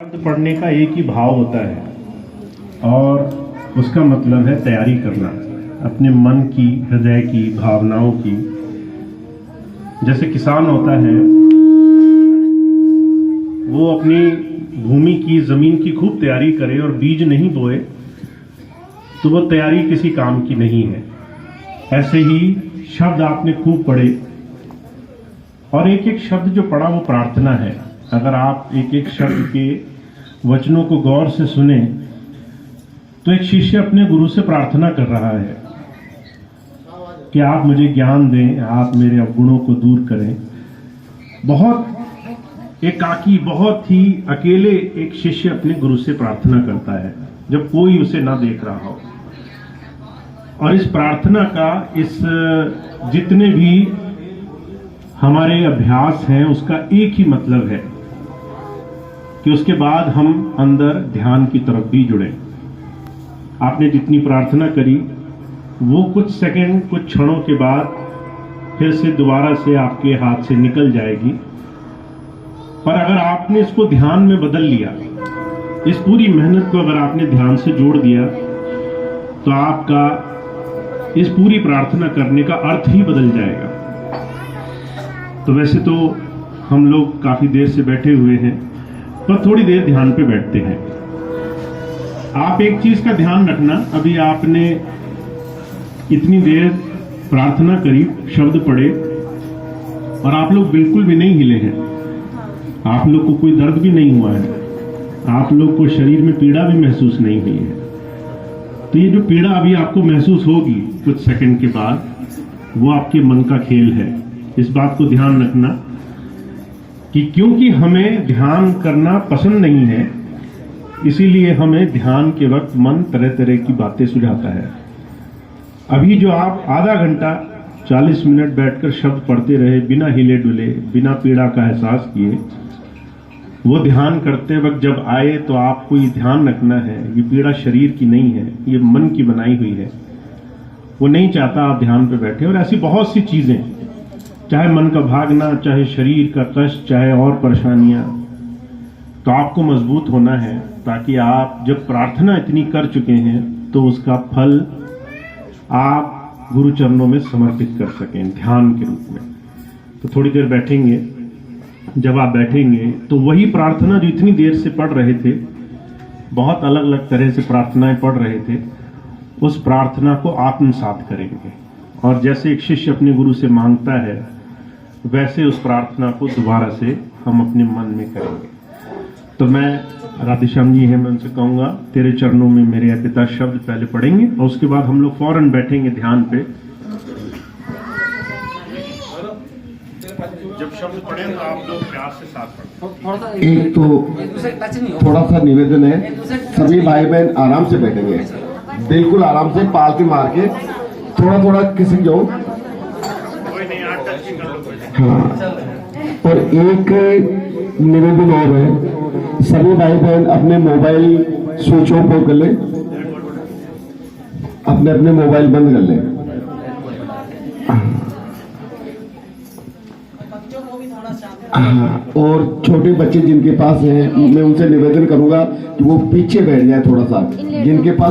शब्द पढ़ने का एक ही भाव होता है और उसका मतलब है तैयारी करना अपने मन की, हृदय की, भावनाओं की। जैसे किसान होता है, वो अपनी भूमि की, जमीन की खूब तैयारी करे और बीज नहीं बोए तो वो तैयारी किसी काम की नहीं है। ऐसे ही शब्द आपने खूब पढ़े और एक एक शब्द जो पढ़ा वो प्रार्थना है। अगर आप एक एक शब्द के वचनों को गौर से सुने तो एक शिष्य अपने गुरु से प्रार्थना कर रहा है कि आप मुझे ज्ञान दें, आप मेरे अवगुणों को दूर करें। बहुत एकाकी, बहुत ही अकेले एक शिष्य अपने गुरु से प्रार्थना करता है जब कोई उसे ना देख रहा हो। और इस प्रार्थना का, इस जितने भी हमारे अभ्यास हैं, उसका एक ही मतलब है कि उसके बाद हम अंदर ध्यान की तरफ भी जुड़ें। आपने जितनी प्रार्थना करी वो कुछ सेकंड, कुछ क्षणों के बाद फिर से दोबारा से आपके हाथ से निकल जाएगी। पर अगर आपने इसको ध्यान में बदल लिया, इस पूरी मेहनत को अगर आपने ध्यान से जोड़ दिया तो आपका इस पूरी प्रार्थना करने का अर्थ ही बदल जाएगा। तो वैसे तो हम लोग काफी देर से बैठे हुए हैं, पर थोड़ी देर ध्यान पे बैठते हैं। आप एक चीज का ध्यान रखना, अभी आपने इतनी देर प्रार्थना करी, शब्द पढ़े और आप लोग बिल्कुल भी नहीं हिले हैं। आप लोग को कोई दर्द भी नहीं हुआ है, आप लोग को शरीर में पीड़ा भी महसूस नहीं हुई है। तो ये जो पीड़ा अभी आपको महसूस होगी कुछ सेकंड के बाद, वो आपके मन का खेल है। इस बात को ध्यान रखना कि क्योंकि हमें ध्यान करना पसंद नहीं है, इसीलिए हमें ध्यान के वक्त मन तरह तरह की बातें सुझाता है। अभी जो आप आधा घंटा 40 मिनट बैठकर शब्द पढ़ते रहे, बिना हिले डुले, बिना पीड़ा का एहसास किए, वो ध्यान करते वक्त जब आए तो आपको ये ध्यान रखना है, ये पीड़ा शरीर की नहीं है, ये मन की बनाई हुई है। वो नहीं चाहता आप ध्यान पे बैठे। और ऐसी बहुत सी चीजें, चाहे मन का भागना, चाहे शरीर का कष्ट, चाहे और परेशानियां, तो आपको मजबूत होना है ताकि आप जब प्रार्थना इतनी कर चुके हैं तो उसका फल आप गुरु चरणों में समर्पित कर सकें ध्यान के रूप में। तो थोड़ी देर बैठेंगे। जब आप बैठेंगे तो वही प्रार्थना जो इतनी देर से पढ़ रहे थे, बहुत अलग अलग तरह से प्रार्थनाएं पढ़ रहे थे, उस प्रार्थना को आत्मसात करेंगे। और जैसे एक शिष्य अपने गुरु से मांगता है, वैसे उस प्रार्थना को दोबारा से हम अपने मन में करेंगे। तो मैं, राधेश्याम जी हैं, मैं उनसे कहूंगा, तेरे चरणों में मेरे पिता शब्द पहले पढ़ेंगे और उसके बाद हम लोग फौरन बैठेंगे ध्यान पे। जब शब्द पढ़े तो आप लोग प्यार से साथ पढ़ें। एक तो थोड़ा सा निवेदन है, सभी भाई बहन आराम से बैठेंगे, बिल्कुल आराम से, पालती मार के थोड़ा थोड़ा खिसक जाओ। हाँ, और एक निवेदन और है, सभी भाई बहन अपने मोबाइल स्विच ऑफ कर ले, अपने अपने मोबाइल बंद कर ले। हाँ, और छोटे बच्चे जिनके पास हैं, मैं उनसे निवेदन करूंगा कि वो पीछे बैठ जाए थोड़ा सा, जिनके पास